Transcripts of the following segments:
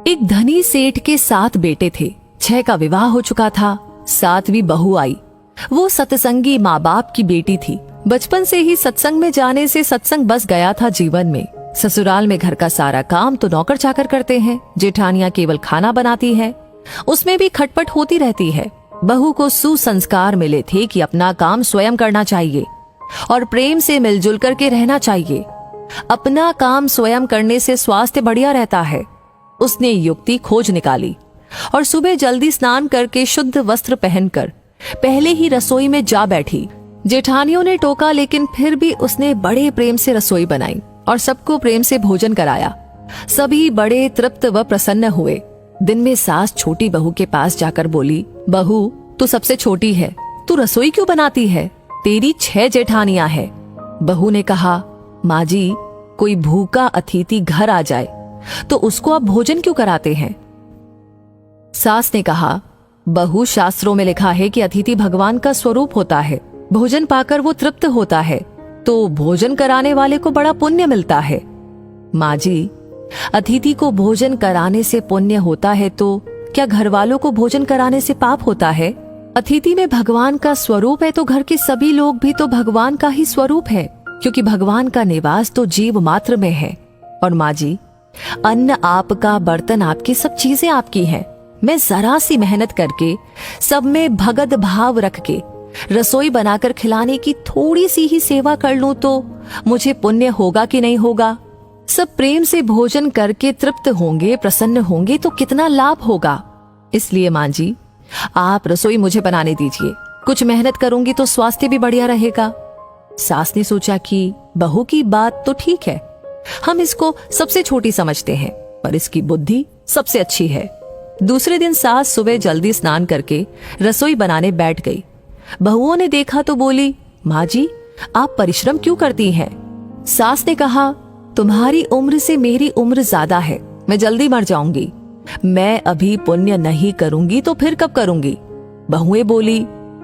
एक धनी सेठ के 7 बेटे थे। 6 का विवाह हो चुका था। 7वीं बहू आई। वो सत्संगी माँ बाप की बेटी थी। बचपन से ही सत्संग में जाने से सत्संग बस गया था जीवन में। ससुराल में घर का सारा काम तो नौकर चाकर करते हैं। जेठानियां केवल खाना बनाती है, उसमें भी खटपट होती रहती है। बहू को सुसंस्कार मिले थे कि अपना काम स्वयं करना चाहिए और प्रेम से मिलजुल करके रहना चाहिए। अपना काम स्वयं करने से स्वास्थ्य बढ़िया रहता है। उसने युक्ति खोज निकाली और सुबह जल्दी स्नान करके शुद्ध वस्त्र पहनकर पहले ही रसोई में जा बैठी। जेठानियों ने टोका, लेकिन फिर भी उसने बड़े प्रेम से रसोई बनाई और सबको प्रेम से भोजन कराया। सभी बड़े तृप्त व प्रसन्न हुए। दिन में सास छोटी बहू के पास जाकर बोली, बहू तू सबसे छोटी है, तू रसोई क्यों बनाती है? तेरी 6 जेठानियां हैं। बहू ने कहा, माँ जी, कोई भूखा अतिथि घर आ जाए तो उसको आप भोजन क्यों कराते हैं? सास ने कहा, बहू, शास्त्रों में लिखा है कि अतिथि भगवान का स्वरूप होता है। भोजन पाकर वो तृप्त होता है तो भोजन कराने वाले को बड़ा पुण्य मिलता है। माँ जी, अतिथि को भोजन कराने से पुण्य होता है तो क्या घर वालों को भोजन कराने से पाप होता है? अतिथि में भगवान का स्वरूप है तो घर के सभी लोग भी तो भगवान का ही स्वरूप है, क्योंकि भगवान का निवास तो जीव मात्र में है। और माँ जी, अन्न आपका, बर्तन आपके, सब चीजें आपकी हैं। मैं जरा सी मेहनत करके सब में भगत भाव रख के रसोई बनाकर खिलाने की थोड़ी सी ही सेवा कर लूं तो मुझे पुण्य होगा कि नहीं होगा? सब प्रेम से भोजन करके तृप्त होंगे, प्रसन्न होंगे तो कितना लाभ होगा। इसलिए माँ जी, आप रसोई मुझे बनाने दीजिए। कुछ मेहनत करूंगी तो स्वास्थ्य भी बढ़िया रहेगा। सास ने सोचा कि बहू की बात तो ठीक है, हम इसको सबसे छोटी समझते हैं, पर इसकी बुद्धि सबसे अच्छी है। दूसरे दिन सास सुबह जल्दी स्नान करके रसोई बनाने बैठ गई। बहुओं ने देखा तो बोली, माँ जी, आप परिश्रम क्यों करती हैं? सास ने कहा, तुम्हारी उम्र से मेरी उम्र ज्यादा है, मैं जल्दी मर जाऊंगी। मैं अभी पुण्य नहीं करूंगी तो फिर कब करूंगी? बहुएं बोली,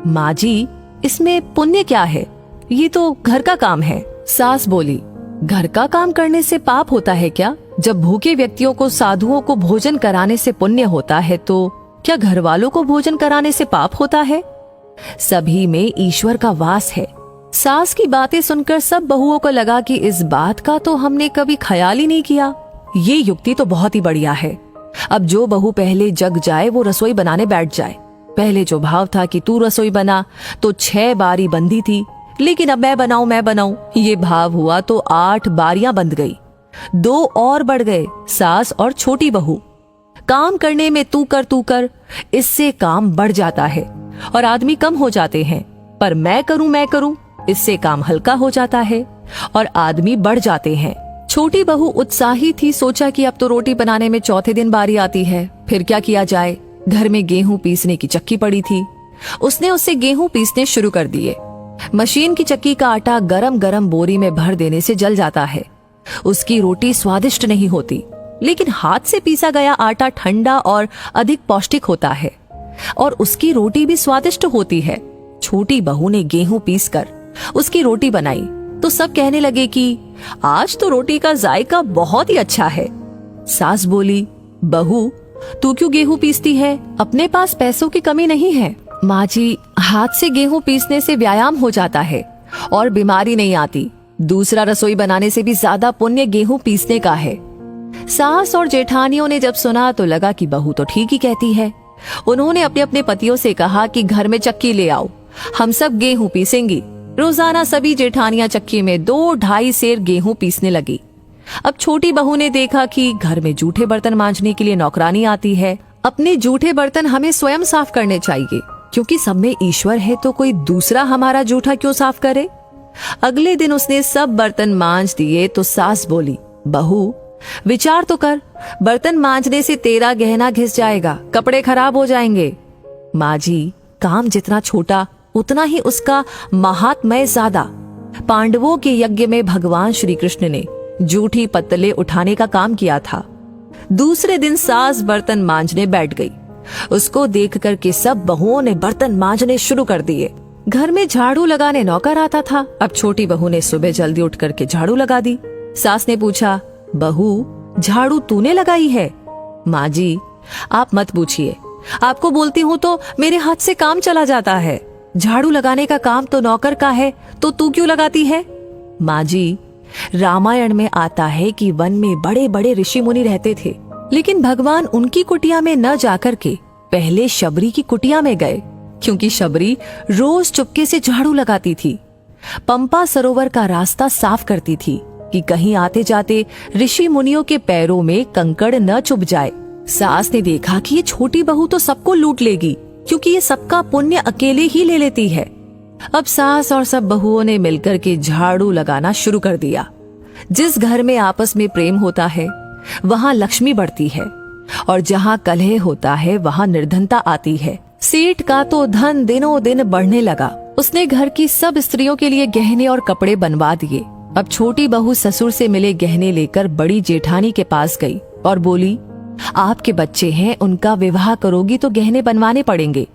माँ जी, इसमें पुण्य क्या है? ये तो घर का काम है। सास बोली, घर का काम करने से पाप होता है क्या? जब भूखे व्यक्तियों को, साधुओं को भोजन कराने से पुण्य होता है तो क्या घर वालों को भोजन कराने से पाप होता है? सभी में ईश्वर का वास है। सास की बातें सुनकर सब बहुओं को लगा कि इस बात का तो हमने कभी ख्याल ही नहीं किया। ये युक्ति तो बहुत ही बढ़िया है। अब जो बहू पहले जग जाए वो रसोई बनाने बैठ जाए। पहले जो भाव था कि तू रसोई बना तो 6 बारी बंधी थी, लेकिन अब मैं बनाऊं, ये भाव हुआ तो 8 बारियां बंध गई। 2 और बढ़ गए, सास और छोटी बहू। काम करने में तू कर, इससे काम बढ़ जाता है और आदमी कम हो जाते हैं। पर मैं करूं, इससे काम हल्का हो जाता है और आदमी बढ़ जाते हैं। छोटी बहू उत्साही थी। सोचा कि अब तो रोटी बनाने में चौथे दिन बारी आती है, फिर क्या किया जाए। घर में गेहूं पीसने की चक्की पड़ी थी। उसने उससे गेहूं पीसने शुरू कर दिए। मशीन की चक्की का आटा गरम गरम बोरी में भर देने से जल जाता है। उसकी रोटी स्वादिष्ट नहीं होती, लेकिन हाथ से पीसा गया आटा ठंडा और अधिक पौष्टिक होता है और उसकी रोटी भी स्वादिष्ट होती है। छोटी बहू ने गेहूं पीसकर उसकी रोटी बनाई तो सब कहने लगे कि आज तो रोटी का जायका बहुत ही अच्छा है। सास बोली, बहू, तू क्यों गेहूं पीसती है? अपने पास पैसों की कमी नहीं है। माँ जी, हाथ से गेहूं पीसने से व्यायाम हो जाता है और बीमारी नहीं आती। दूसरा रसोई बनाने से भी ज्यादा पुण्य गेहूं पीसने का है। सास और जेठानियों ने जब सुना तो लगा कि बहू तो ठीक ही कहती है। उन्होंने अपने अपने पतियों से कहा कि घर में चक्की ले आओ, हम सब गेहूं पीसेंगी। रोजाना सभी जेठानियां चक्की में 2-2.5 सेर गेहूं पीसने लगी। अब छोटी बहू ने देखा कि घर में जूठे बर्तन मांजने के लिए नौकरानी आती है। अपने जूठे बर्तन हमें स्वयं साफ करने चाहिए, क्योंकि सब में ईश्वर है तो कोई दूसरा हमारा जूठा क्यों साफ करे। अगले दिन उसने सब बर्तन मांज दिए तो सास बोली, बहू, विचार तो कर, बर्तन मांजने से तेरा गहना घिस जाएगा, कपड़े खराब हो जाएंगे। माँ जी, काम जितना छोटा उतना ही उसका महात्म्य ज्यादा। पांडवों के यज्ञ में भगवान श्री कृष्ण ने जूठी पत्तले उठाने का काम किया था। दूसरे दिन सास बर्तन मांजने बैठ गई। उसको देख कर के सब बहुओं ने बर्तन मांजने शुरू कर दिए। घर में झाड़ू लगाने नौकर आता था। अब छोटी बहू ने सुबह जल्दी उठ करके झाड़ू लगा दी। सास ने पूछा, बहू, झाड़ू तूने लगाई है? माँ जी, आप मत पूछिए, आपको बोलती हूँ तो मेरे हाथ से काम चला जाता है। झाड़ू लगाने का काम तो नौकर का है, तो तू क्यों लगाती है? माँ जी, रामायण में आता है कि वन में बड़े बड़े ऋषि मुनि रहते थे, लेकिन भगवान उनकी कुटिया में न जाकर के पहले शबरी की कुटिया में गए, क्योंकि शबरी रोज चुपके से झाड़ू लगाती थी, पंपा सरोवर का रास्ता साफ करती थी कि कहीं आते जाते ऋषि मुनियों के पैरों में कंकड़ न चुभ जाए। सास ने देखा कि ये छोटी बहू तो सबको लूट लेगी, क्योंकि ये सबका पुण्य अकेले ही ले लेती है। अब सास और सब बहुओं ने मिलकर के झाड़ू लगाना शुरू कर दिया। जिस घर में आपस में प्रेम होता है वहाँ लक्ष्मी बढ़ती है, और जहाँ कलह होता है वहाँ निर्धनता आती है। सेठ का तो धन दिनों दिन बढ़ने लगा। उसने घर की सब स्त्रियों के लिए गहने और कपड़े बनवा दिए। अब छोटी बहू ससुर से मिले गहने लेकर बड़ी जेठानी के पास गई और बोली, आपके बच्चे हैं, उनका विवाह करोगी तो गहने बनवाने पड़ेंगे।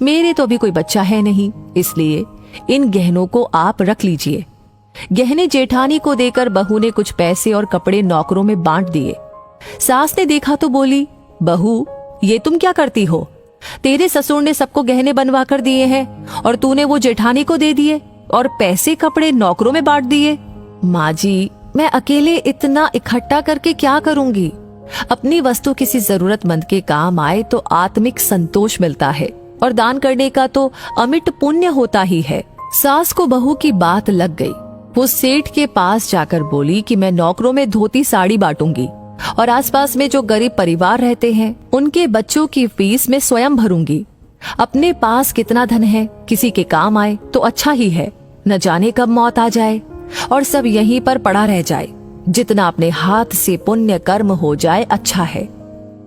मेरे तो अभी कोई बच्चा है नहीं, इसलिए इन गहनों को आप रख लीजिए। गहने जेठानी को देकर बहू ने कुछ पैसे और कपड़े नौकरों में बांट दिए। सास ने देखा तो बोली, बहू, ये तुम क्या करती हो? तेरे ससुर ने सबको गहने बनवा कर दिए हैं और तूने वो जेठानी को दे दिए और पैसे कपड़े नौकरों में बांट दिए। माँ जी, मैं अकेले इतना इकट्ठा करके क्या करूंगी? अपनी वस्तु किसी जरूरतमंद के काम आए तो आत्मिक संतोष मिलता है, और दान करने का तो अमिट पुण्य होता ही है। सास को बहू की बात लग गई। वो सेठ के पास जाकर बोली कि मैं नौकरों में धोती साड़ी बांटूंगी और आसपास में जो गरीब परिवार रहते हैं उनके बच्चों की फीस मैं स्वयं भरूंगी। अपने पास कितना धन है, किसी के काम आए तो अच्छा ही है, न जाने कब मौत आ जाए और सब यहीं पर पड़ा रह जाए। जितना अपने हाथ से पुण्य कर्म हो जाए अच्छा है।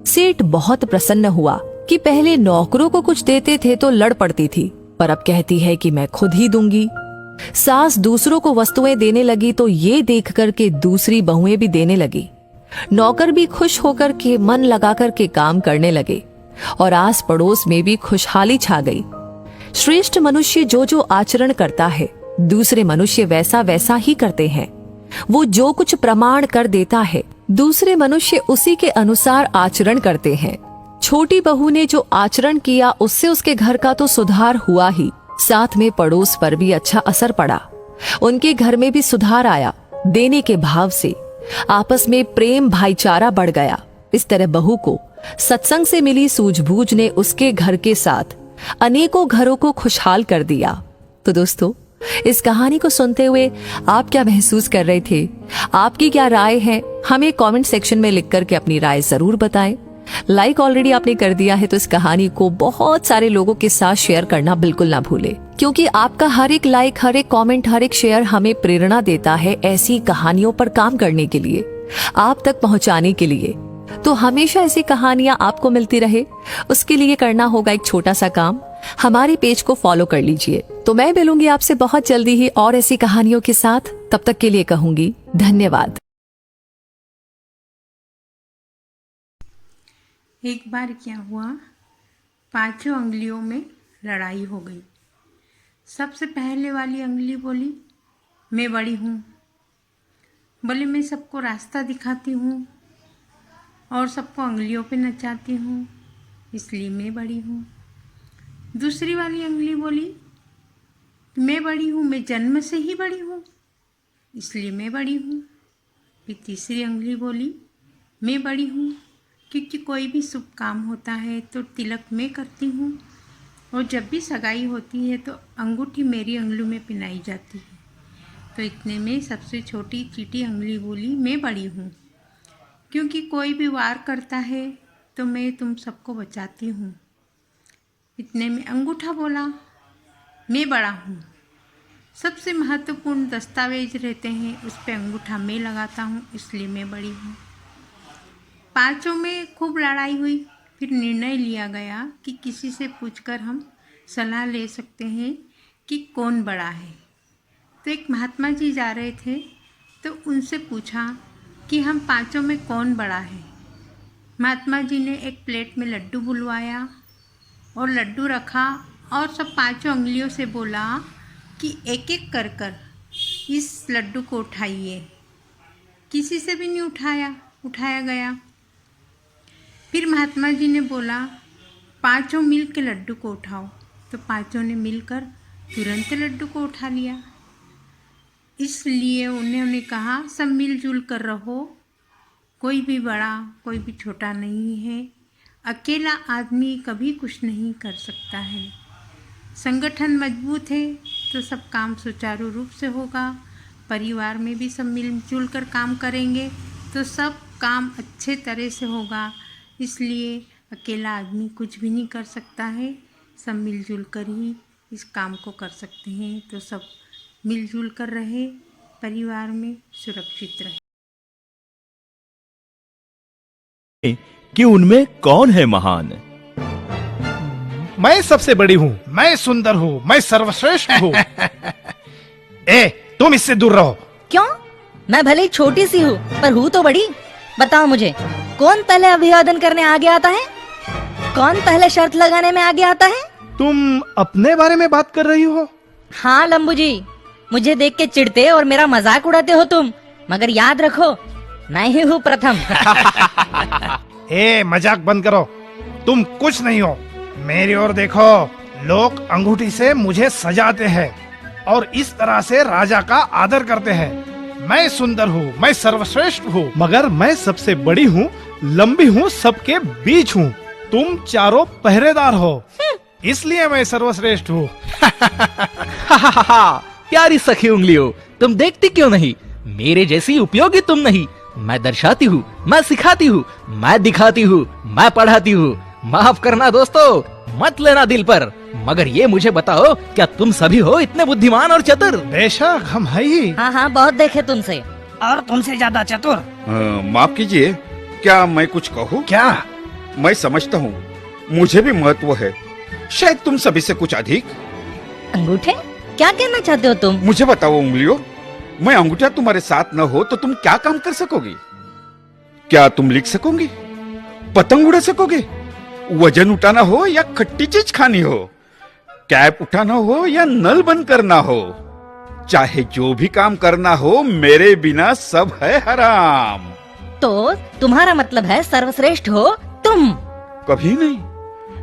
सेठ बहुत प्रसन्न हुआ कि पहले नौकरों को कुछ देते थे तो लड़ पड़ती थी, पर अब कहती है कि मैं खुद ही दूंगी। सास दूसरों को वस्तुएं देने लगी तो ये देख कर के दूसरी बहुएं भी देने लगी। नौकर भी खुश होकर के मन लगा कर के काम करने लगे और आस पड़ोस में भी खुशहाली छा गई। श्रेष्ठ मनुष्य जो जो आचरण करता है दूसरे मनुष्य वैसा वैसा ही करते हैं। वो जो कुछ प्रमाण कर देता है दूसरे मनुष्य उसी के अनुसार आचरण करते हैं। छोटी बहू ने जो आचरण किया उससे उसके घर का तो सुधार हुआ ही, साथ में पड़ोस पर भी अच्छा असर पड़ा। उनके घर में भी सुधार आया। देने के भाव से आपस में प्रेम भाईचारा बढ़ गया। इस तरह बहू को सत्संग से मिली सूझबूझ ने उसके घर के साथ अनेकों घरों को खुशहाल कर दिया। तो दोस्तों, इस कहानी को सुनते हुए आप क्या महसूस कर रहे थे? आपकी क्या राय है? हमें कमेंट सेक्शन में लिख करके अपनी राय जरूर बताएं। लाइक ऑलरेडी आपने कर दिया है तो इस कहानी को बहुत सारे लोगों के साथ शेयर करना बिल्कुल ना भूले, क्योंकि आपका हर एक लाइक, हर एक कमेंट, हर एक शेयर हमें प्रेरणा देता है ऐसी कहानियों पर काम करने के लिए, आप तक पहुंचाने के लिए। तो हमेशा ऐसी कहानियां आपको मिलती रहे, उसके लिए करना होगा एक छोटा सा काम, हमारे पेज को फॉलो कर लीजिए। तो मैं मिलूंगी आपसे बहुत जल्दी ही और ऐसी कहानियों के साथ। तब तक के लिए कहूंगी धन्यवाद। एक बार क्या हुआ, पांचों उंगलियों में लड़ाई हो गई। सबसे पहले वाली उंगली बोली, मैं बड़ी हूँ। बोले, मैं सबको रास्ता दिखाती हूँ और सबको उंगलियों पे नचाती हूँ, इसलिए मैं बड़ी हूँ। दूसरी वाली उंगली बोली, मैं बड़ी हूँ, मैं जन्म से ही बड़ी हूँ, इसलिए मैं बड़ी हूँ। फिर तीसरी उंगली बोली, मैं बड़ी हूँ क्योंकि कोई भी शुभ काम होता है तो तिलक मैं करती हूँ, और जब भी सगाई होती है तो अंगूठी मेरी उंगली में पहनाई जाती है। तो इतने में सबसे छोटी चीटी उंगली बोली, मैं बड़ी हूँ क्योंकि कोई भी वार करता है तो मैं तुम सबको बचाती हूँ। इतने में अंगूठा बोला, मैं बड़ा हूँ। सबसे महत्वपूर्ण दस्तावेज रहते हैं उस पर अंगूठा मैं लगाता हूँ, इसलिए मैं बड़ी हूँ। पांचों में खूब लड़ाई हुई। फिर निर्णय लिया गया कि किसी से पूछकर हम सलाह ले सकते हैं कि कौन बड़ा है। तो एक महात्मा जी जा रहे थे तो उनसे पूछा कि हम पांचों में कौन बड़ा है। महात्मा जी ने एक प्लेट में लड्डू बुलवाया और लड्डू रखा और सब पांचों उंगलियों से बोला कि एक एक कर कर इस लड्डू को उठाइए। किसी से भी नहीं उठाया गया। फिर महात्मा जी ने बोला, पांचों मिल के लड्डू को उठाओ। तो पांचों ने मिलकर तुरंत लड्डू को उठा लिया। इसलिए उन्होंने कहा, सब मिलजुल कर रहो, कोई भी बड़ा कोई भी छोटा नहीं है। अकेला आदमी कभी कुछ नहीं कर सकता है। संगठन मजबूत है तो सब काम सुचारू रूप से होगा। परिवार में भी सब मिलजुल कर काम करेंगे तो सब काम अच्छे तरह से होगा। इसलिए अकेला आदमी कुछ भी नहीं कर सकता है, सब मिलजुल कर ही इस काम को कर सकते हैं। तो सब मिलजुल कर रहे, परिवार में सुरक्षित रहे। कि उनमें कौन है महान। मैं सबसे बड़ी हूँ, मैं सुंदर हूँ, मैं सर्वश्रेष्ठ हूँ। ए, तुम इससे दूर रहो। क्यों? मैं भले ही छोटी सी हूँ पर हूँ तो बड़ी। बताओ मुझे, कौन पहले अभिवादन करने आगे आता है? कौन पहले शर्त लगाने में आगे आता है? तुम अपने बारे में बात कर रही हो? हाँ लंबू जी, मुझे देख के चिढ़ते और मेरा मजाक उड़ाते हो तुम, मगर याद रखो मैं ही हूँ प्रथम। ए, मजाक बंद करो। तुम कुछ नहीं हो। मेरी ओर देखो, लोग अंगूठी से मुझे सजाते हैं और इस तरह से राजा का आदर करते हैं। मैं सुंदर हूँ, मैं सर्वश्रेष्ठ हूँ, मगर मैं सबसे बड़ी हूँ, लंबी हूँ, सबके बीच हूँ। तुम चारों पहरेदार हो, इसलिए मैं सर्वश्रेष्ठ हूँ। प्यारी सखी उंगलियों, तुम देखती क्यों नहीं? मेरे जैसी उपयोगी तुम नहीं। मैं दर्शाती हूँ, मैं सिखाती हूँ, मैं दिखाती हूँ, मैं पढ़ाती हूँ। माफ करना दोस्तों, मत लेना दिल पर, मगर ये मुझे बताओ, क्या तुम सभी हो इतने बुद्धिमान और चतुर? बेशक हम है ही। हाँ, बहुत देखे तुमसे, और तुमसे ज्यादा चतुर। माफ कीजिए, क्या मैं कुछ कहूँ? क्या? मैं समझता हूँ मुझे भी महत्व है, शायद तुम सभी से कुछ अधिक। अंगूठे? क्या कहना चाहते हो तुम? मुझे बताओ उंगलियों, मैं अंगूठा तुम्हारे साथ न हो तो तुम क्या काम कर सकोगी? क्या तुम लिख सकोगी? पतंग उड़ा सकोगे? वजन उठाना हो या खट्टी चीज खानी हो? कैप उठाना हो या नल बंद करना हो? चाहे जो भी काम करना हो, मेरे बिना सब है हराम। तो तुम्हारा मतलब है सर्वश्रेष्ठ हो तुम? कभी नहीं,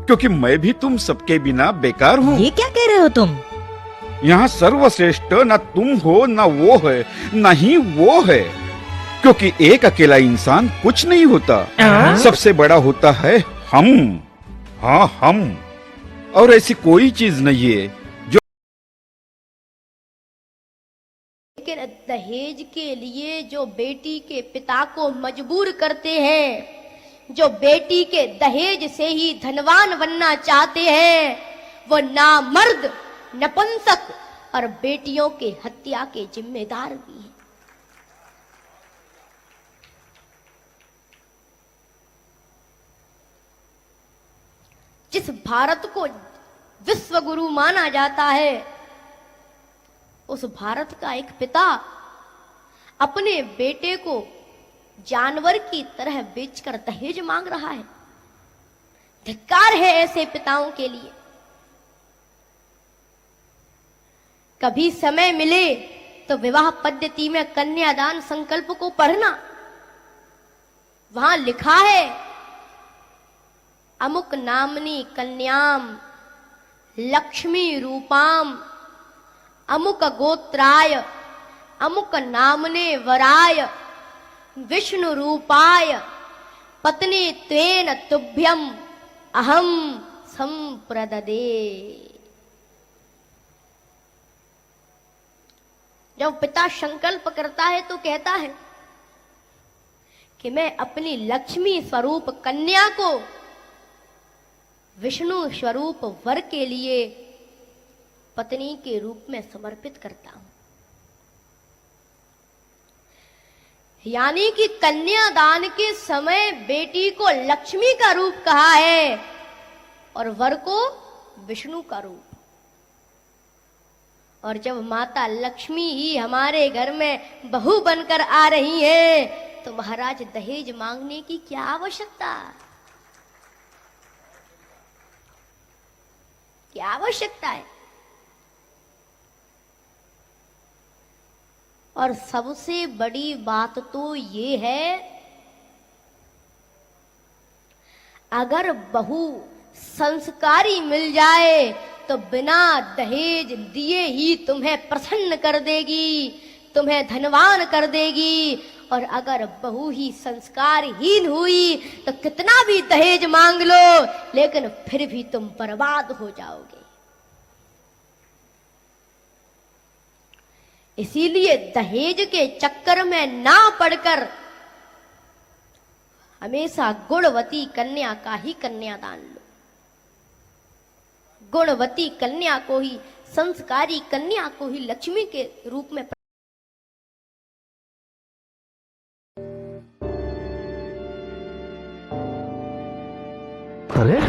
क्योंकि मैं भी तुम सबके बिना बेकार हूँ। ये क्या कह रहे हो तुम? यहाँ सर्वश्रेष्ठ न तुम हो, न वो है, न ही वो है, क्योंकि एक अकेला इंसान कुछ नहीं होता। सबसे बड़ा होता है हम। हाँ, हम। और ऐसी कोई चीज नहीं है जो। लेकिन दहेज के लिए जो बेटी के पिता को मजबूर करते हैं, जो बेटी के दहेज से ही धनवान बनना चाहते हैं, वो नामर्द, नपुंसक और बेटियों के हत्या के जिम्मेदार भी हैं। जिस भारत को विश्व गुरु माना जाता है, उस भारत का एक पिता अपने बेटे को जानवर की तरह बेचकर दहेज मांग रहा है। धिक्कार है ऐसे पिताओं के लिए। कभी समय मिले तो विवाह पद्धति में कन्यादान संकल्प को पढ़ना। वहां लिखा है, अमुक नामनी कन्याम लक्ष्मी रूपाम अमुक गोत्राय अमुक नामने वराय विष्णु रूपाय पत्नी त्वेन तुभ्यम अहम संप्रददे। जब पिता संकल्प करता है तो कहता है कि मैं अपनी लक्ष्मी स्वरूप कन्या को विष्णु स्वरूप वर के लिए पत्नी के रूप में समर्पित करता हूं। यानी कि कन्यादान के समय बेटी को लक्ष्मी का रूप कहा है और वर को विष्णु का रूप। और जब माता लक्ष्मी ही हमारे घर में बहू बनकर आ रही है तो महाराज दहेज मांगने की क्या आवश्यकता? क्या आवश्यकता है? और सबसे बड़ी बात तो ये है, अगर बहू संस्कारी मिल जाए तो बिना दहेज दिए ही तुम्हें प्रसन्न कर देगी, तुम्हें धनवान कर देगी। और अगर बहू ही संस्कारहीन हुई तो कितना भी दहेज मांग लो, लेकिन फिर भी तुम बर्बाद हो जाओगे। इसीलिए दहेज के चक्कर में ना पड़कर हमेशा गुणवती कन्या का ही कन्यादान लो। गुणवती कन्या को ही, संस्कारी कन्या को ही लक्ष्मी के रूप में अरे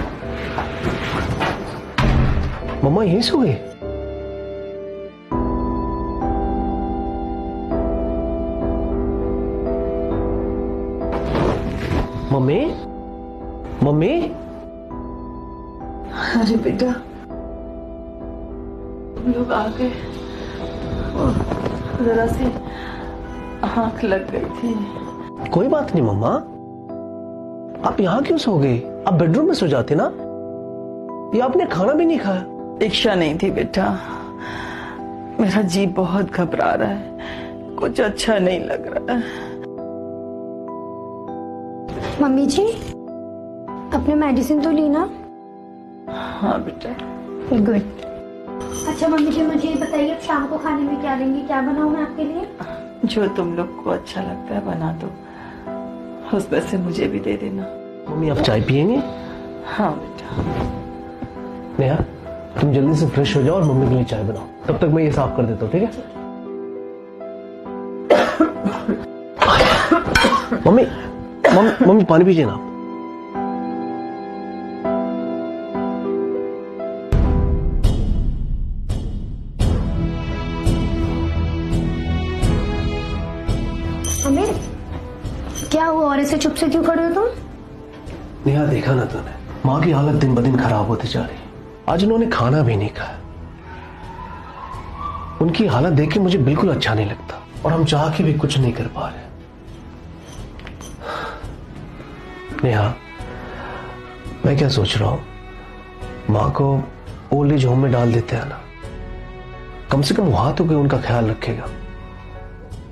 मम्मा यहीं सो गई? Mummy, mummy. अरे बेटा, तुम लोग आ गए। जरा सी आंख लग गई थी। कोई बात नहीं मम्मा, आप यहाँ क्यों सो गई? आप बेडरूम में सो जाते ना। ये आपने खाना भी नहीं खाया। इच्छा नहीं थी बेटा, मेरा जी बहुत घबरा रहा है, कुछ अच्छा नहीं लग रहा है। मम्मी जी, अपने मेडिसिन तो ली ना? हाँ बेटा। गुड। अच्छा मम्मी जी, मुझे ये बताइए शाम को खाने में क्या लेंगी, क्या बनाऊं मैं आपके लिए? जो तुम लोग को अच्छा लगता है बना दो, उसमें से मुझे भी दे देना। मम्मी आप चाय पियेंगे? हाँ बेटा। नेहा, तुम जल्दी से फ्रेश हो जाओ और मम्मी के लिए चाय बनाओ, तब तक मैं ये साफ कर देता हूँ, ठीक है? मम्मी, मम्मी पानी पीजिए ना। अमीर, क्या हुआ और ऐसे चुप से क्यों खड़े हो तुम? नेहा देखा ना तूने, माँ की हालत दिन ब दिन खराब होती जा रही है। आज उन्होंने खाना भी नहीं खाया। उनकी हालत देख के मुझे बिल्कुल अच्छा नहीं लगता और हम चाह के भी कुछ नहीं कर पा रहे। नेहा, मैं क्या सोच रहा हूं, माँ को ओल्ड एज होम में डाल देते हैं ना, कम से कम वहां तो कोई उनका ख्याल रखेगा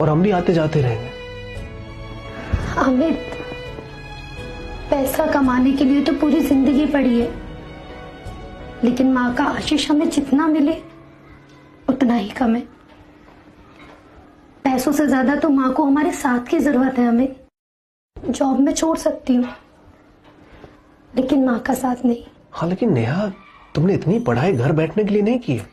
और हम भी आते जाते रहेंगे। अमित, पैसा कमाने के लिए तो पूरी जिंदगी पड़ी है, लेकिन माँ का आशीष हमें जितना मिले उतना ही कम है। पैसों से ज्यादा तो माँ को हमारे साथ की जरूरत है। हमें जॉब में छोड़ सकती हूँ, लेकिन माँ का साथ नहीं। हाँ लेकिन नेहा, तुमने इतनी पढ़ाई घर बैठने के लिए नहीं की है।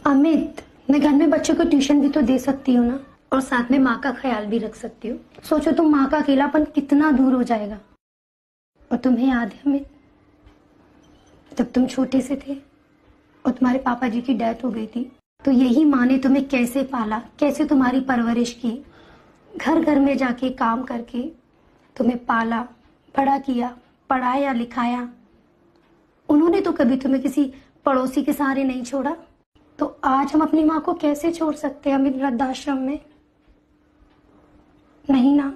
अमित, मैं घर में बच्चों को ट्यूशन भी तो दे सकती हूँ ना, और साथ में माँ का ख्याल भी रख सकती हूँ। सोचो तुम, माँ का अकेलापन कितना दूर हो जाएगा। और तुम्हें याद है अमित, जब तुम छोटे से थे और तुम्हारे पापा जी की डेथ हो गई थी, तो यही माँ ने तुम्हें कैसे पाला, कैसे तुम्हारी परवरिश की, घर घर में जाके काम करके तुम्हें पाला, बड़ा किया, पढ़ाया लिखाया। उन्होंने तो कभी तुम्हें किसी पड़ोसी के सहारे नहीं छोड़ा। तो आज हम अपनी माँ को कैसे छोड़ सकते हैं अमित वृद्धाश्रम में? नहीं ना।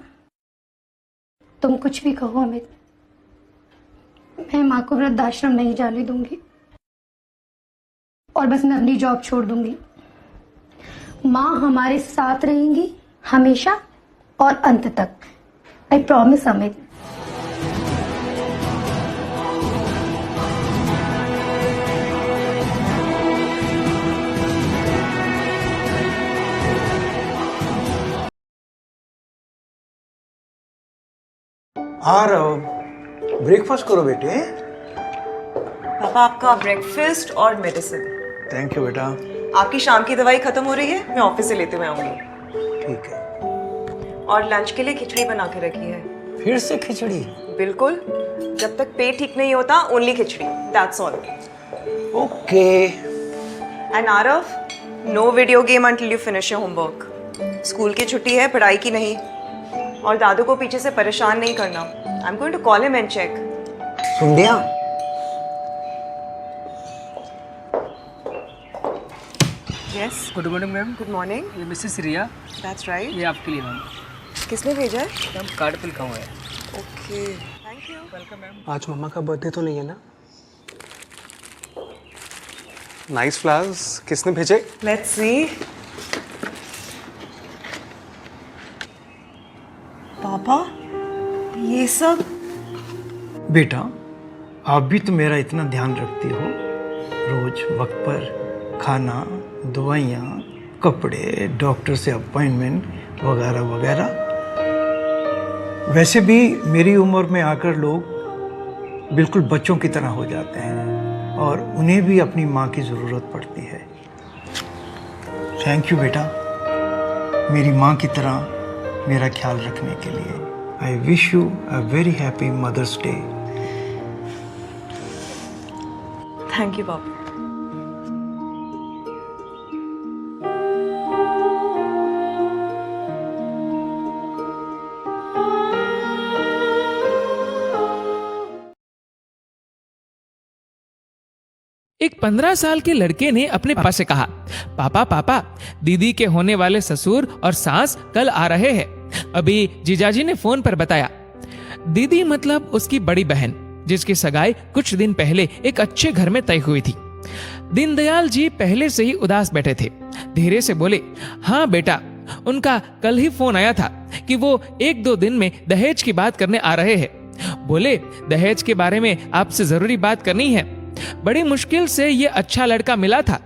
तुम कुछ भी कहो अमित, मैं माँ को वृद्धाश्रम नहीं जाने दूंगी, और बस मैं अपनी जॉब छोड़ दूंगी। माँ हमारे साथ रहेंगी हमेशा और अंत तक। I promise Amit. आ रहा हो, ब्रेकफास्ट करो बेटे। पापा, आपका ब्रेकफास्ट और मेडिसिन। थैंक यू बेटा। आपकी शाम की दवाई खत्म हो रही है, मैं ऑफिस से लेते हुए आऊंगी। ठीक है। और लंच के लिए खिचड़ी बना के रखी है। फिर से खिचड़ी? बिल्कुल, जब तक पेट ठीक नहीं होता only khichdi, that's all. Okay. And Aarav, no video game until you finish your homework. School की छुट्टी है, पढ़ाई की नहीं। और दादू को पीछे से परेशान नहीं करना। I am going to call him and check. सुन लिया? Yes. Good morning ma'am. Good morning. ये मिसेस रिया। That's right. ये आपके लिए मैम। किसने भेजा है? मैम कार्ड पे लिखा हुआ है। Okay, thank you. आज मम्मा का बर्थडे तो नहीं है ना? Nice flowers. किसने भेजे? Let's see. पापा, ये सब? बेटा, आप भी तो मेरा इतना ध्यान रखती हो, रोज वक्त पर खाना, दवाइयाँ, कपड़े, डॉक्टर से अपॉइंटमेंट वगैरह वगैरह। वैसे भी मेरी उम्र में आकर लोग बिल्कुल बच्चों की तरह हो जाते हैं और उन्हें भी अपनी माँ की ज़रूरत पड़ती है। थैंक यू बेटा, मेरी माँ की तरह मेरा ख्याल रखने के लिए। I wish you a very happy mother's day. Thank you पापा। एक 15 साल के लड़के ने अपने पापा से कहा, पापा पापा, दीदी के होने वाले ससुर और सास कल आ रहे हैं। अभी जीजाजी ने फोन पर बताया। दीदी मतलब उसकी बड़ी बहन, जिसकी सगाई कुछ दिन पहले एक अच्छे घर में तय हुई थी। दीनदयाल जी पहले से ही उदास बैठे थे। धीरे से बोले, हाँ बेटा, उनका कल ही फोन आया था कि वो 1-2 दिन में दहेज की बात करने आ रहे हैं। बोले, दहेज के बारे में आपसे जरूरी बात करनी है। बड़ी मुश्किल से ये अच्छा लड़का मिला था।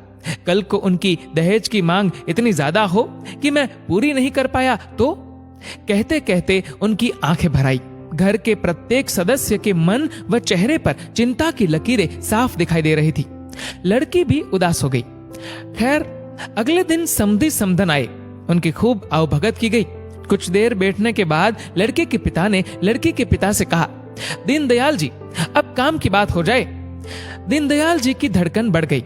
कल को उनकी दहेज की मांग इतनी ज्यादा हो कि मैं पूरी नहीं कर पाया तो? कहते कहते उनकी आंखें भर आई। घर के प्रत्येक सदस्य के मन व चेहरे पर चिंता की लकीरें साफ दिखाई दे रही थी। लड़की भी उदास हो गई। खैर, अगले दिन समधी समधन आए। उनकी खूब आवभगत की गई। कुछ देर बैठने के बाद लड़के के पिता ने लड़की के पिता से कहा, दीनदयाल जी, अब काम की बात हो जाए। दीनदयाल जी की धड़कन बढ़ गई।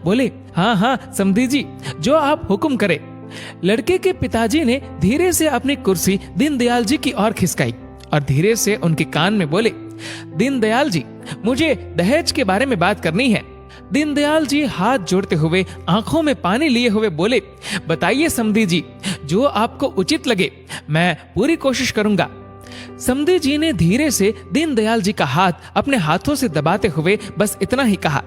बोले, हाँ हाँ समधी जी, जो आप हुक्म करें। लड़के के पिताजी ने धीरे से अपनी कुर्सी दीनदयाल जी की ओर खिसकाई और धीरे से उनके कान में बोले, दीनदयाल जी, मुझे दहेज के बारे में बात करनी है। दीनदयाल जी हाथ जोड़ते हुए आंखों में पानी लिए हुए बोले, बताइए समधी जी, जो आपको उचित लगे, मैं पूरी कोशिश करूंगा। समधी जी ने धीरे से दीनदयाल जी का हाथ अपने हाथों से दबाते हुए बस इतना ही कहा,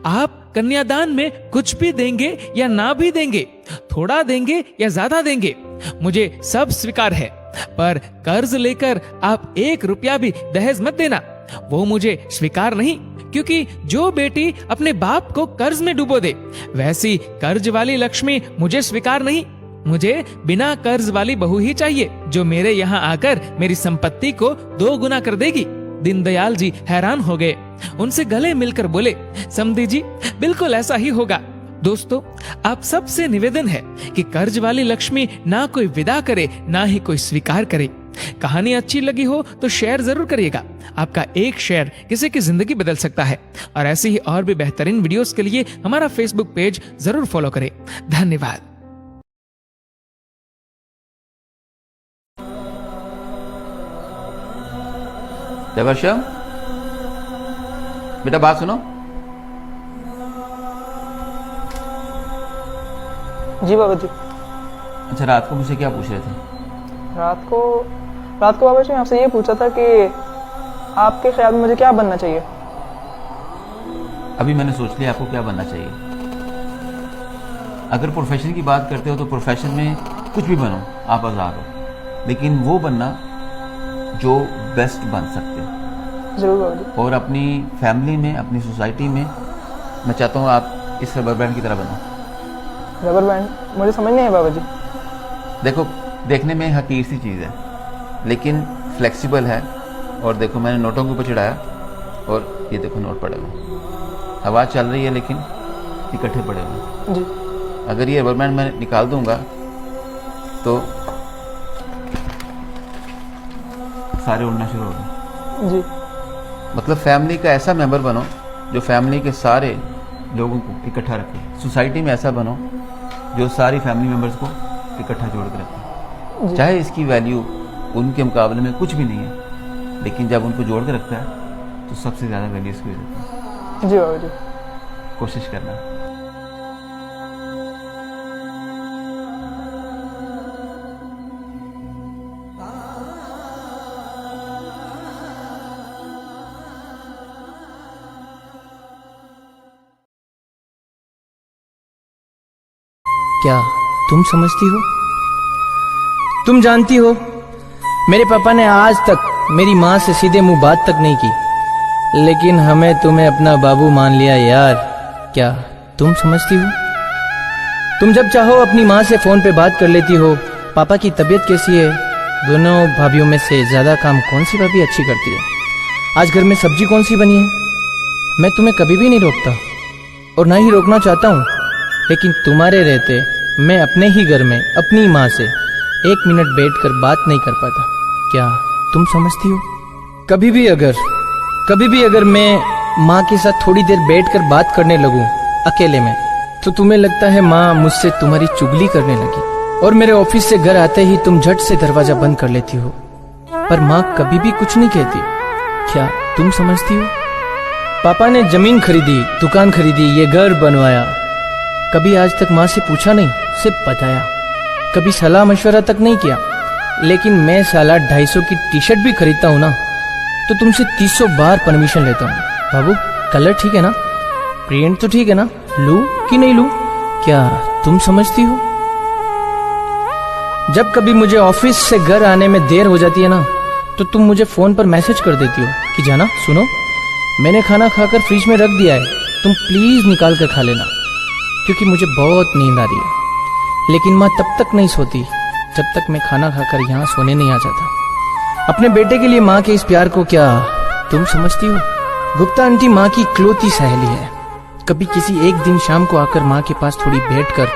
आप कन्यादान में कुछ भी देंगे या ना भी देंगे, थोड़ा देंगे या ज्यादा देंगे, मुझे सब स्वीकार है, पर कर्ज लेकर आप 1 रुपया भी दहेज मत देना, वो मुझे स्वीकार नहीं। क्योंकि जो बेटी अपने बाप को कर्ज में डुबो दे, वैसी कर्ज वाली लक्ष्मी मुझे स्वीकार नहीं। मुझे बिना कर्ज वाली बहू ही चाहिए, जो मेरे यहाँ आकर मेरी संपत्ति को 2 गुना कर देगी। दीनदयाल जी हैरान हो गए। उनसे गले मिलकर बोले, समधी जी, बिल्कुल ऐसा ही होगा। दोस्तों, आप सबसे निवेदन है कि कर्ज वाली लक्ष्मी ना कोई विदा करे, ना ही कोई स्वीकार करे। कहानी अच्छी लगी हो तो शेयर जरूर करिएगा। आपका एक शेयर किसी की जिंदगी बदल सकता है। और ऐसी ही और भी बेहतरीन वीडियोस के लिए हमारा फेसबुक पेज जरूर फॉलो करें। धन्यवाद। देवर्षम, बेटा बात सुनो। जी बाबा जी। अच्छा, रात को मुझसे क्या पूछ रहे थे? रात को बाबा जी मैं आपसे ये पूछा था कि आपके ख्याल में मुझे क्या बनना चाहिए? अभी मैंने सोच लिया आपको क्या बनना चाहिए। अगर प्रोफेशन की बात करते हो तो प्रोफेशन में कुछ भी बनो, आप आज़ाद हो, लेकिन वो बनना जो बेस्ट बन सकते हो। जरूर बाबा जी। और अपनी फैमिली में, अपनी सोसाइटी में मैं चाहता हूँ आप इस रबर बैंड की तरह बनो। Rubber band? मुझे समझ नहीं है बाबा जी। देखो, देखने में हकीर सी चीज़ है, लेकिन फ्लेक्सिबल है। और देखो, मैंने नोटों के ऊपर चढ़ाया और ये देखो नोट पड़े हुए। हवा चल रही है लेकिन इकट्ठे पड़े हुए जी। अगर ये रबर बैंड मैं निकाल दूंगा तो सारे उड़ना शुरू हो गए। जी। मतलब फैमिली का ऐसा मेंबर बनो जो फैमिली के सारे लोगों को इकट्ठा रखे। सोसाइटी में ऐसा बनो जो सारी फैमिली मेंबर्स को इकट्ठा जोड़ के रखे। चाहे इसकी वैल्यू उनके मुकाबले में कुछ भी नहीं है, लेकिन जब उनको जोड़ के रखता है तो सबसे ज़्यादा वैल्यू इसकी हो जाती है। जी बाबा जी। कोशिश करना। क्या तुम समझती हो? तुम जानती हो, मेरे पापा ने आज तक मेरी माँ से सीधे मुंह बात तक नहीं की, लेकिन हमें तुम्हें अपना बाबू मान लिया यार। क्या तुम समझती हो? तुम जब चाहो अपनी माँ से फोन पे बात कर लेती हो। पापा की तबीयत कैसी है? दोनों भाभीयों में से ज्यादा काम कौन सी भाभी अच्छी करती है? आज घर में सब्जी कौन सी बनी है? मैं तुम्हें कभी भी नहीं रोकता और ना ही रोकना चाहता हूँ, लेकिन तुम्हारे रहते मैं अपने ही घर में अपनी माँ से 1 मिनट बैठकर बात नहीं कर पाता। क्या तुम समझती हो? कभी भी अगर मैं माँ के साथ थोड़ी देर बैठकर बात करने लगूं अकेले में, तो तुम्हें लगता है माँ मुझसे तुम्हारी चुगली करने लगी, और मेरे ऑफिस से घर आते ही तुम झट से दरवाजा बंद कर लेती हो, पर माँ कभी भी कुछ नहीं कहती। क्या तुम समझती हो? पापा ने जमीन खरीदी, दुकान खरीदी, ये घर बनवाया, कभी आज तक माँ से पूछा नहीं, सिर्फ बताया। कभी सलाह मशवरा तक नहीं किया। लेकिन मैं साला 250 की टी शर्ट भी खरीदता हूँ ना, तो तुमसे 300 बार परमिशन लेता हूँ। बाबू कलर ठीक है ना? प्रिंट तो ठीक है ना? लूं कि नहीं लूं? क्या तुम समझती हो? जब कभी मुझे ऑफिस से घर आने में देर हो जाती है ना, तो तुम मुझे फोन पर मैसेज कर देती हो कि जाना सुनो, मैंने खाना खाकर फ्रिज में रख दिया है, तुम प्लीज निकाल कर खा लेना, क्योंकि मुझे बहुत नींद आ रही है। लेकिन माँ तब तक नहीं सोती जब तक मैं खाना खाकर यहाँ सोने नहीं आ जाता। अपने बेटे के लिए माँ के इस प्यार को क्या तुम समझती हो? गुप्ता आंटी माँ की इकलौती सहेली है। कभी किसी एक दिन शाम को आकर माँ के पास थोड़ी बैठकर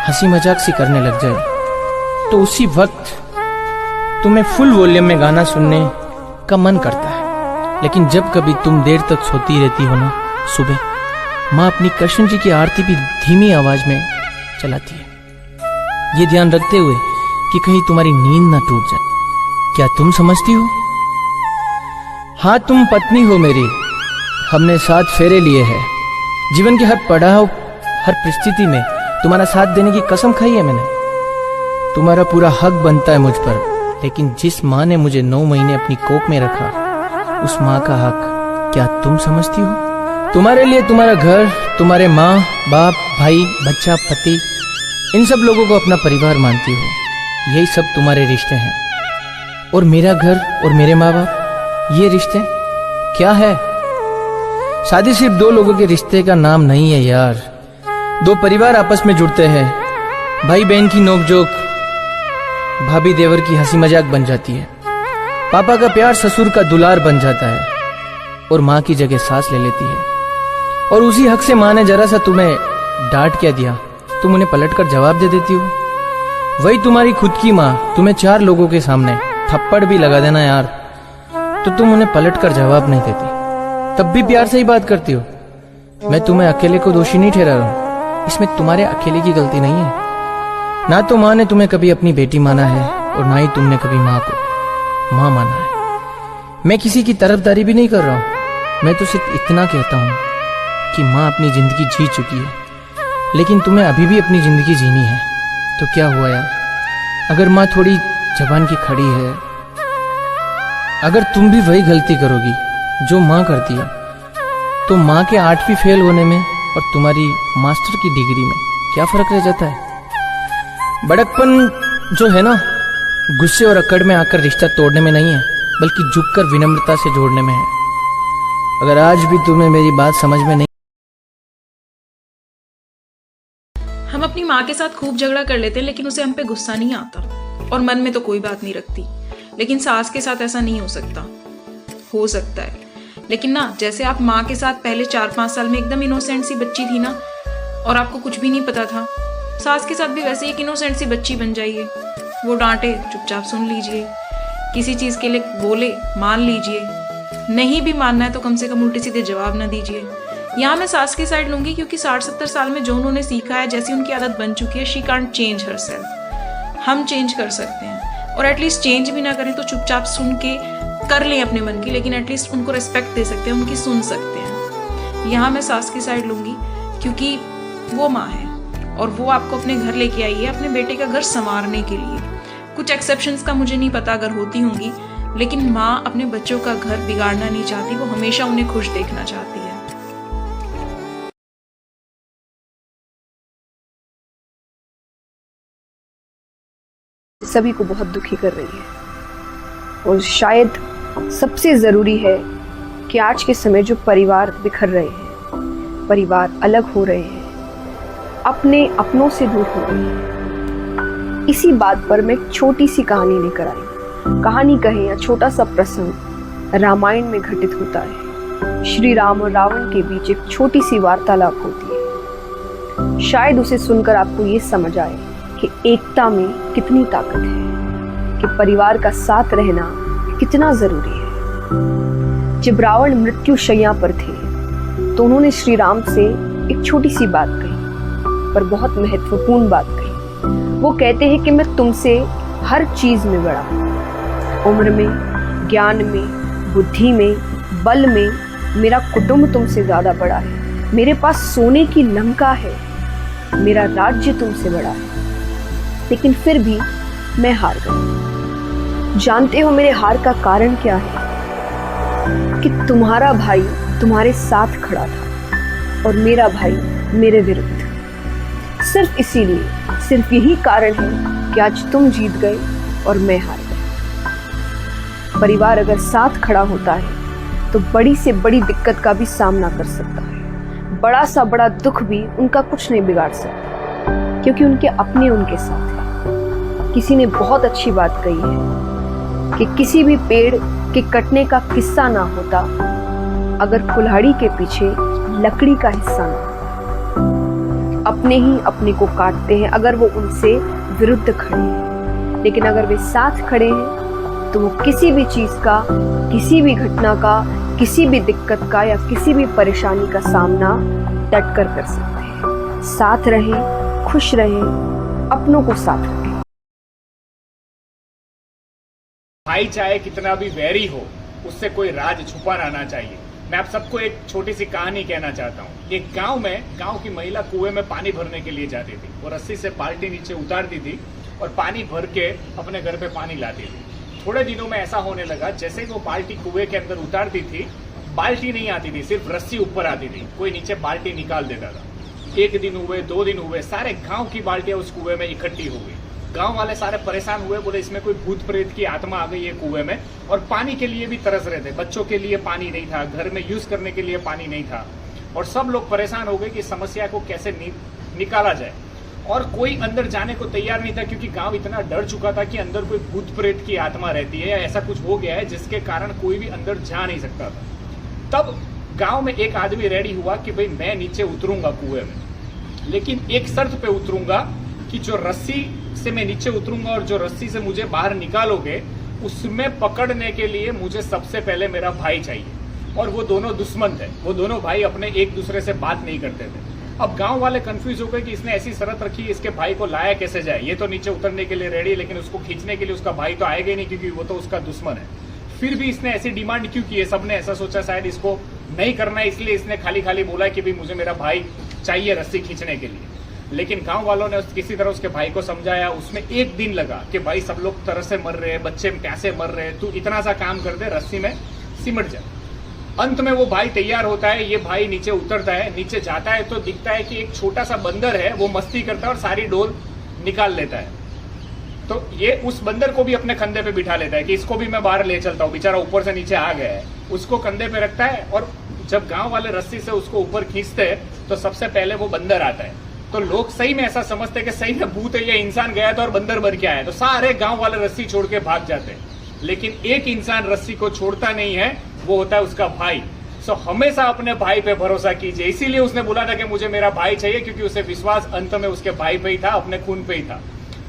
हंसी मजाक सी करने लग जाए, तो उसी वक्त तुम्हें फुल वॉल्यूम में गाना सुनने का मन करता है। लेकिन जब कभी तुम देर तक सोती रहती हो ना, सुबह माँ अपनी कृष्ण जी की आरती भी धीमी आवाज में चलाती है, ये ध्यान रखते हुए कि कहीं तुम्हारी नींद ना टूट जाए। क्या तुम समझती हो? हाँ, तुम पत्नी हो मेरी, हमने 7 फेरे लिए हैं। जीवन के हर पड़ाव, हर परिस्थिति में तुम्हारा साथ देने की कसम खाई है मैंने। तुम्हारा पूरा हक बनता है मुझ पर, लेकिन जिस माँ ने मुझे 9 महीने अपनी कोख में रखा, उस माँ का हक क्या तुम समझती हो? तुम्हारे लिए तुम्हारा घर, तुम्हारे माँ बाप, भाई, बच्चा, पति, इन सब लोगों को अपना परिवार मानती हो। यही सब तुम्हारे रिश्ते हैं। और मेरा घर और मेरे माँ बाप, ये रिश्ते क्या है? शादी सिर्फ 2 लोगों के रिश्ते का नाम नहीं है यार। 2 परिवार आपस में जुड़ते हैं, भाई बहन की नोकझोंक भाभी देवर की हंसी मजाक बन जाती है, पापा का प्यार ससुर का दुलार बन जाता है, और माँ की जगह सास ले लेती है। और उसी हक से माँ ने जरा सा तुम्हें डांट क्या दिया, तुम उन्हें पलटकर जवाब दे देती हो। वही तुम्हारी खुद की माँ तुम्हें 4 लोगों के सामने थप्पड़ भी लगा देना यार, तो तुम उन्हें पलटकर जवाब नहीं देती, तब भी प्यार से ही बात करती हो। मैं तुम्हें अकेले को दोषी नहीं ठहरा रहा हूं, इसमें तुम्हारे अकेले की गलती नहीं है। ना तो माँ ने तुम्हें कभी अपनी बेटी माना है, और ना ही तुमने कभी माँ को माँ माना है। मैं किसी की तरफदारी भी नहीं कर रहा हूँ, मैं तो सिर्फ इतना कहता हूँ कि माँ अपनी जिंदगी जी चुकी है, लेकिन तुम्हें अभी भी अपनी जिंदगी जीनी है। तो क्या हुआ यार, अगर माँ थोड़ी जबान की खड़ी है, अगर तुम भी वही गलती करोगी जो माँ करती है, तो माँ के 8वीं फेल होने में और तुम्हारी मास्टर की डिग्री में क्या फर्क रह जाता है? बड़कपन जो है ना, गुस्से और अकड़ में आकर रिश्ता तोड़ने में नहीं है, बल्कि झुककर विनम्रता से जोड़ने में है। अगर आज भी तुम्हें मेरी बात समझ में नहीं। हम अपनी माँ के साथ खूब झगड़ा कर लेते हैं, लेकिन उसे हम पे गुस्सा नहीं आता, और मन में तो कोई बात नहीं रखती। लेकिन सास के साथ ऐसा नहीं हो सकता। हो सकता है, लेकिन ना, जैसे आप माँ के साथ पहले 4-5 साल में एकदम इनोसेंट सी बच्ची थी ना, और आपको कुछ भी नहीं पता था, सास के साथ भी वैसे ही एक इनोसेंट सी बच्ची बन जाइए। वो डांटे चुपचाप सुन लीजिए, किसी चीज़ के लिए बोले मान लीजिए, नहीं भी मानना है तो कम से कम उल्टे सीधे जवाब ना दीजिए। यहाँ मैं सास की साइड लूंगी, क्योंकि 60-70 साल में जो उन्होंने सीखा है, जैसी उनकी आदत बन चुकी है, शी कांट चेंज हरसेल्फ। हम चेंज कर सकते हैं, और एटलीस्ट चेंज भी ना करें तो चुपचाप सुन के कर लें अपने मन की, लेकिन एटलीस्ट उनको रिस्पेक्ट दे सकते हैं, उनकी सुन सकते हैं। यहाँ मैं सास की साइड लूंगी, क्योंकि वो माँ है और वो आपको अपने घर लेके आई है अपने बेटे का घर संवारने के लिए। कुछ एक्सेप्शंस का मुझे नहीं पता, अगर होती होंगी, लेकिन माँ अपने बच्चों का घर बिगाड़ना नहीं चाहती, वो हमेशा उन्हें खुश देखना चाहती है। सभी को बहुत दुखी कर रही है। और शायद सबसे ज़रूरी है कि आज के समय जो परिवार बिखर रहे हैं, परिवार अलग हो रहे हैं, अपने अपनों से दूर हो रहे हैं, इसी बात पर मैं एक छोटी सी कहानी लेकर आई। कहानी कहें या छोटा सा प्रसंग रामायण में घटित होता है। श्री राम और रावण के बीच एक छोटी सी वार्तालाप होती है। शायद उसे सुनकर आपको ये समझ आए कि एकता में कितनी ताकत है, कि परिवार का साथ रहना कितना जरूरी है। जब रावण मृत्यु शैया पर थे तो उन्होंने श्री राम से एक छोटी सी बात कही, पर बहुत महत्वपूर्ण बात कही। वो कहते हैं कि मैं तुमसे हर चीज में बड़ा हूं, उम्र में, ज्ञान में, बुद्धि में, बल में मेरा कुटुंब तुमसे ज्यादा बड़ा है, मेरे पास सोने की लंका है, मेरा राज्य तुमसे बड़ा है, लेकिन फिर भी मैं हार गई। जानते हो मेरे हार का कारण क्या है? कि तुम्हारा भाई तुम्हारे साथ खड़ा था और मेरा भाई मेरे विरुद्ध। सिर्फ इसीलिए, सिर्फ यही कारण है कि आज तुम जीत गए और मैं हार गई। परिवार अगर साथ खड़ा होता है तो बड़ी से बड़ी दिक्कत का भी सामना कर सकता है, बड़ा सा बड़ा दुख भी उनका कुछ नहीं बिगाड़ सकता, क्योंकि उनके अपने उनके साथ हैं। किसी ने बहुत अच्छी बात कही है कि किसी भी पेड़ के कटने का किस्सा ना होता अगर कुल्हाड़ी के पीछे लकड़ी का हिस्सा ना होता। अपने ही अपने को काटते हैं अगर वो उनसे विरुद्ध खड़े हैं, लेकिन अगर वे साथ खड़े हैं तो वो किसी भी चीज का, किसी भी घटना का, किसी भी दिक्कत का या किसी भी परेशानी का सामना डट कर सकते हैं। साथ रहें, खुश रहें, अपनों को साथ रखें। भाई चाहे कितना भी वैरी हो, उससे कोई राज छुपा रहना चाहिए। मैं आप सबको एक छोटी सी कहानी कहना चाहता हूँ। एक गांव में गांव की महिला कुएं में पानी भरने के लिए जाती थी। वो रस्सी से बाल्टी नीचे उतारती थी और पानी भर के अपने घर पे पानी लाती थी। थोड़े दिनों में ऐसा होने लगा, जैसे ही वो बाल्टी कुएं के अंदर उतारती थी, बाल्टी नहीं आती थी, सिर्फ रस्सी ऊपर आती थी। कोई नीचे बाल्टी निकाल देता था। 1 दिन हुए, 2 दिन हुए, सारे गाँव की बाल्टियां उस कुएं में इकट्ठी हो गई। गांव वाले सारे परेशान हुए, बोले इसमें कोई भूत प्रेत की आत्मा आ गई है कुएं में। और पानी के लिए भी तरस रहे थे। बच्चों के लिए पानी नहीं था, घर में यूज करने के लिए पानी नहीं था, और सब लोग परेशान हो गए कि समस्या को कैसे निकाला जाए। और कोई अंदर जाने को तैयार नहीं था, क्योंकि गांव इतना डर चुका था कि अंदर कोई भूत प्रेत की आत्मा रहती है या ऐसा कुछ हो गया है जिसके कारण कोई भी अंदर जा नहीं सकता था। तब गांव में एक आदमी रेडी हुआ कि भाई मैं नीचे उतरूंगा कुएं में, लेकिन एक शर्त पे उतरूंगा कि जो रस्सी से मैं नीचे उतरूंगा और जो रस्सी से मुझे बाहर निकालोगे, उसमें पकड़ने के लिए मुझे सबसे पहले मेरा भाई चाहिए। और वो दोनों दुश्मन थे, वो दोनों भाई अपने एक दूसरे से बात नहीं करते थे। अब गांव वाले कंफ्यूज हो गए कि इसने ऐसी शर्त रखी, इसके भाई को लाया कैसे जाए। ये तो नीचे उतरने के लिए रेडी, लेकिन उसको खींचने के लिए उसका भाई तो आएगा ही नहीं, क्योंकि वो तो उसका दुश्मन है। फिर भी इसने ऐसी डिमांड क्यों की है? सबने ऐसा सोचा शायद इसको नहीं करना है, इसलिए इसने खाली खाली बोला कि भाई मुझे मेरा भाई चाहिए रस्सी खींचने के लिए। लेकिन गांव वालों ने किसी तरह उसके भाई को समझाया। उसमें 1 दिन लगा कि भाई सब लोग तरह से मर रहे हैं, बच्चे प्यासे मर रहे हैं, तू इतना सा काम कर दे, रस्सी में सिमट जा। अंत में वो भाई तैयार होता है, ये भाई नीचे उतरता है। नीचे जाता है तो दिखता है कि एक छोटा सा बंदर है, वो मस्ती करता है और सारी डोल निकाल लेता है। तो ये उस बंदर को भी अपने कंधे पे बिठा लेता है कि इसको भी मैं बाहर ले चलता हूँ, बेचारा ऊपर से नीचे आ गया है। उसको कंधे पे रखता है, और जब गांव वाले रस्सी से उसको ऊपर खींचते हैं तो सबसे पहले वो बंदर आता है। तो लोग सही में ऐसा समझते हैं कि सही में भूत है, ये इंसान गया था और बंदर मर के आया। तो सारे गांव वाले रस्सी छोड़ के भाग जाते हैं। लेकिन एक इंसान रस्सी को छोड़ता नहीं है, वो होता है उसका भाई। सो हमेशा अपने भाई पे भरोसा कीजिए। इसीलिए उसने बोला था कि मुझे मेरा भाई चाहिए, क्योंकि उसे विश्वास अंत में उसके भाई पे ही था, अपने खून पे ही था।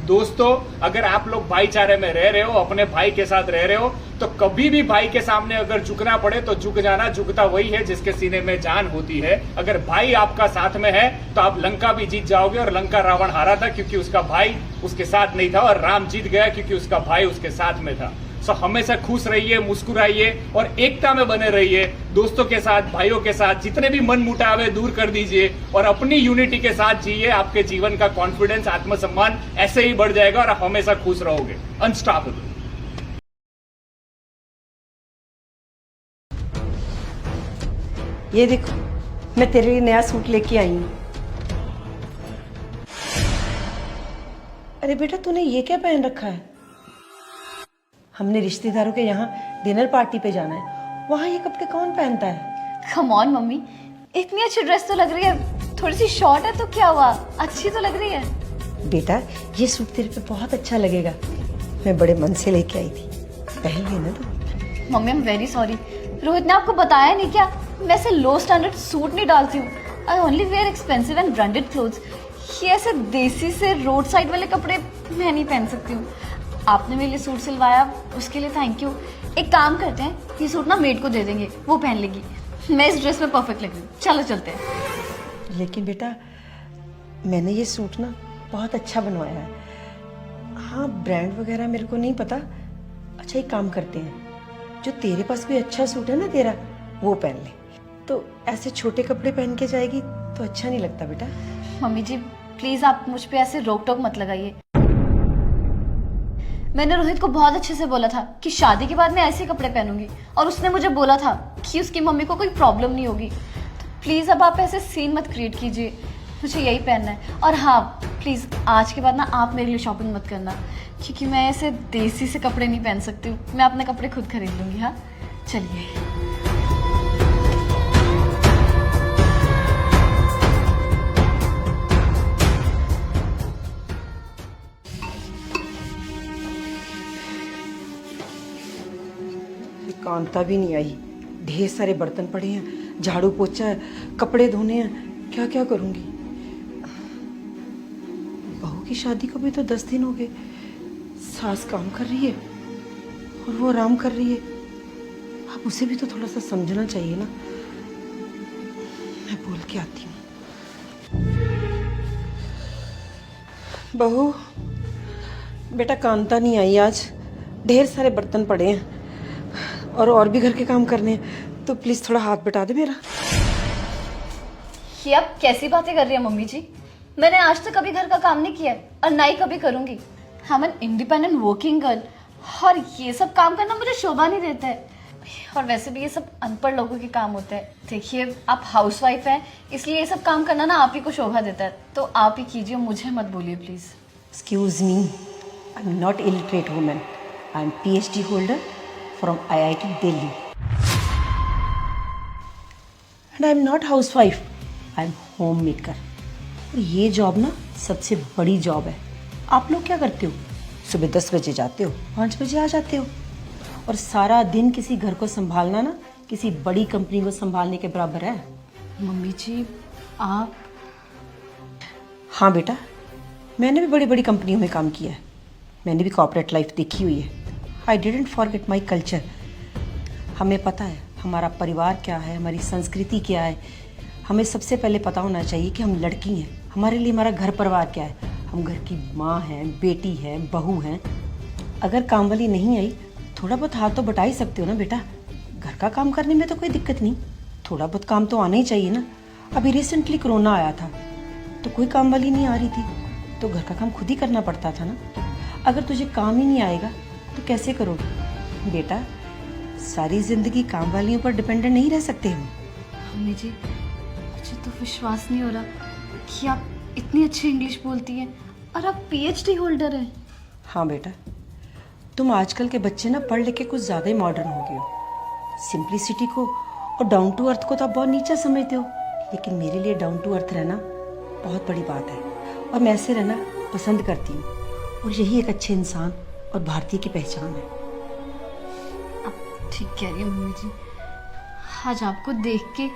दोस्तों, अगर आप लोग भाईचारे में रह रहे हो, अपने भाई के साथ रह रहे हो, तो कभी भी भाई के सामने अगर झुकना पड़े तो झुक जाना। झुकता वही है जिसके सीने में जान होती है। अगर भाई आपका साथ में है तो आप लंका भी जीत जाओगे। और लंका रावण हारा था क्योंकि उसका भाई उसके साथ नहीं था, और राम जीत गया क्योंकि उसका भाई उसके साथ में था। सो हमेशा खुश रहिए, मुस्कुराइए और एकता में बने रहिए। दोस्तों के साथ, भाइयों के साथ जितने भी मन मुटावे दूर कर दीजिए और अपनी यूनिटी के साथ जिए। आपके जीवन का कॉन्फिडेंस, आत्मसम्मान ऐसे ही बढ़ जाएगा और आप हमेशा खुश रहोगे। अनस्टॉपेबल। ये देखो, मैं तेरे लिए नया सूट लेके आई हूँ। अरे बेटा, तूने ये क्या पहन रखा है? हमने रिश्तेदारों के यहाँ डिनर पार्टी पे जाना है, वहाँ ये कपड़े कौन पहनता है? कम ऑन मम्मी, इतनी अच्छी ड्रेस तो लग रही है, थोड़ी सी शॉर्ट है तो क्या हुआ, अच्छी तो लग रही है। बेटा ये सूट तेरे पे बहुत अच्छा लगेगा, मैं बड़े मन से लेके आई थी, पहन लेना तो। Mummy I am very sorry, Rohit ने आपको बताया नहीं क्या? मैं ऐसे लो स्टैंडर्ड सूट नहीं डालती हूँ, I only wear expensive and branded clothes. ये ऐसे देसी से रोड साइड वाले कपड़े मैं नहीं पहन सकती हूँ। आपने मेरे लिए सूट सिलवाया, उसके लिए थैंक यू। एक काम करते हैं, ये सूट ना मेड को दे देंगे, वो पहन लेगी। मैं इस ड्रेस में परफेक्ट लग रही हूँ, चलो चलते हैं। लेकिन बेटा मैंने ये सूट ना बहुत अच्छा बनवाया है। हाँ ब्रांड वगैरह मेरे को नहीं पता। अच्छा एक काम करते हैं, जो तेरे पास कोई अच्छा सूट है ना तेरा, वो पहन ले। तो ऐसे छोटे कपड़े पहन के जाएगी तो अच्छा नहीं लगता बेटा। मम्मी जी प्लीज आप मुझ पे ऐसे रोक टोक मत लगाइए। मैंने रोहित को बहुत अच्छे से बोला था कि शादी के बाद मैं ऐसे कपड़े पहनूंगी, और उसने मुझे बोला था कि उसकी मम्मी को कोई प्रॉब्लम नहीं होगी। तो प्लीज अब आप ऐसे सीन मत क्रिएट कीजिए, मुझे यही पहनना है। और हाँ प्लीज आज के बाद ना आप मेरे लिए शॉपिंग मत करना, क्योंकि मैं ऐसे देसी से कपड़े नहीं पहन सकती हूँ। मैं अपने कपड़े खुद खरीद लूंगी। हाँ चलिए। कांता भी नहीं आई, ढेर सारे बर्तन पड़े हैं, झाड़ू पोछा है, कपड़े धोने हैं, क्या क्या करूंगी। बहू की शादी को भी तो 10 दिन हो गए। सास काम कर रही है और वो आराम कर रही है, अब उसे भी तो थोड़ा सा समझना चाहिए ना। मैं बोल के आती हूँ। बहू बेटा कांता नहीं आई आज, ढेर सारे बर्तन पड़े हैं और भी घर के काम करने हैं, तो प्लीज थोड़ा हाथ बटा दे मेरा। ये आप कैसी बातें कर रही है मम्मी जी? मैंने आज तक कभी घर का काम नहीं किया है और ना ही कभी करूंगी। हम एन इंडिपेंडेंट वर्किंग गर्ल, और ये सब काम करना मुझे शोभा नहीं देता है। और वैसे भी ये सब अनपढ़ लोगों के काम होते हैं। देखिए आप हाउसवाइफ हैं, इसलिए ये सब काम करना ना आप ही को शोभा देता है, तो आप ही कीजिए, मुझे मत बोलिए please. Excuse me, I am not illiterate woman, I am PhD holder from IIT Delhi and I am not housewife, I am homemaker। और ये जॉब ना सबसे बड़ी जॉब है। आप लोग क्या करते हो? सुबह 10 बजे जाते हो, 5 बजे आ जाते हो, और सारा दिन किसी घर को संभालना ना किसी बड़ी कंपनी को संभालने के बराबर है। मम्मी जी आप? हाँ बेटा, मैंने भी बड़ी बड़ी कंपनियों में काम किया है, मैंने भी कॉर्पोरेट लाइफ देखी हुई है। I didn't forget my culture। हमें पता है हमारा परिवार क्या है, हमारी संस्कृति क्या है। हमें सबसे पहले पता होना चाहिए कि हम लड़की हैं, हमारे लिए हमारा घर परिवार क्या है। हम घर की माँ हैं, बेटी हैं, बहू हैं। अगर काम वाली नहीं आई, थोड़ा बहुत हाथ तो बटा ही सकते हो ना बेटा। घर का काम करने में तो कोई दिक्कत नहीं, थोड़ा बहुत काम तो आना ही चाहिए ना। अभी रिसेंटली कोरोना आया था तो कोई काम वाली नहीं आ रही थी, तो घर का काम खुद ही करना पड़ता था ना। अगर तुझे काम ही नहीं आएगा तो कैसे करोगे बेटा? सारी जिंदगी काम वालियों पर डिपेंडेंट नहीं रह सकते हम। मम्मी जी मुझे तो विश्वास नहीं हो रहा कि आप इतनी अच्छी इंग्लिश बोलती हैं और आप PhD होल्डर हैं। हाँ बेटा, तुम आजकल के बच्चे ना पढ़ लिख के कुछ ज़्यादा ही मॉडर्न हो गए हो। सिंप्लिसिटी को और डाउन टू अर्थ को तो आप बहुत नीचा समझते हो, लेकिन मेरे लिए डाउन टू अर्थ रहना बहुत बड़ी बात है, और मैं ऐसे रहना पसंद करती हूँ, और यही एक अच्छे इंसान और भारतीय की पहचान है। आप ठीक कह रही हैं मम्मी जी। आज आपको देख के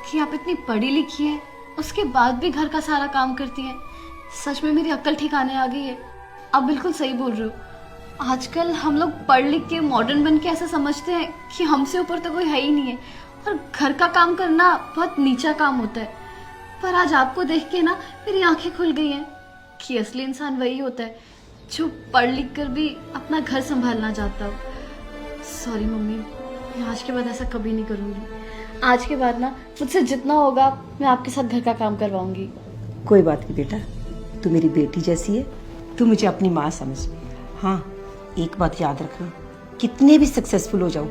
कि आप इतनी पढ़ी लिखी है, उसके बाद भी घर का सारा काम करती हैं, सच में मेरी अक्ल ठिकाने आ गई है। आप बिल्कुल सही बोल रहे हो। आजकल हम लोग पढ़ लिख के मॉडर्न बन के ऐसा समझते हैं कि हमसे ऊपर तो कोई है ही नहीं है, और घर का काम करना बहुत नीचा काम होता है। पर आज आपको देख के ना मेरी आंखें खुल गई हैं कि असली इंसान वही होता है जो पढ़ लिख कर भी अपना घर संभालना चाहता हो। सॉरी मम्मी, मैं आज के बाद ऐसा कभी नहीं करूँगी। आज के बाद ना मुझसे जितना होगा मैं आपके साथ घर का काम करवाऊंगी। कोई बात नहीं बेटा, तू मेरी बेटी जैसी है, तू मुझे अपनी माँ समझ। हाँ एक बात याद रखना, कितने भी सक्सेसफुल हो जाओ,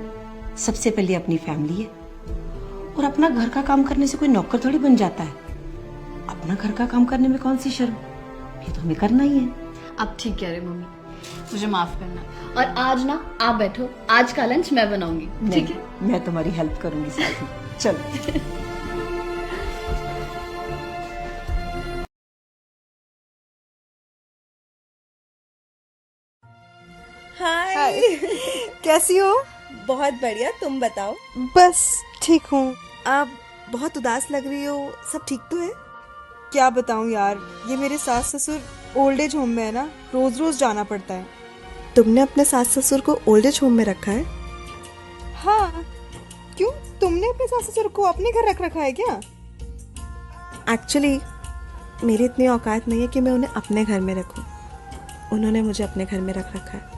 सबसे पहले अपनी फैमिली है, और अपना घर का काम करने से कोई नौकर थोड़ी बन जाता है। अपना घर का काम करने में कौन सी शर्म, ये तो हमें करना ही है। आप ठीक कह रहे मम्मी, मुझे माफ करना। और आज ना आप बैठो, आज का लंच मैं बनाऊंगी, ठीक है? मैं तुम्हारी हेल्प करूंगी साथ में। चलो। हाय कैसी हो? बहुत बढ़िया, तुम बताओ। बस ठीक हूँ। आप बहुत उदास लग रही हो, सब ठीक तो है? क्या बताऊँ यार, ये मेरे सास ससुर ओल्ड एज होम में है ना, रोज रोज जाना पड़ता है। तुमने अपने सास ससुर को ओल्ड एज होम में रखा है? हाँ। क्यों, तुमने अपने सास ससुर को अपने घर रख रखा है क्या? एक्चुअली मेरी इतनी औकात नहीं है कि मैं उन्हें अपने घर में रखूं। उन्होंने मुझे अपने घर में रख रखा है।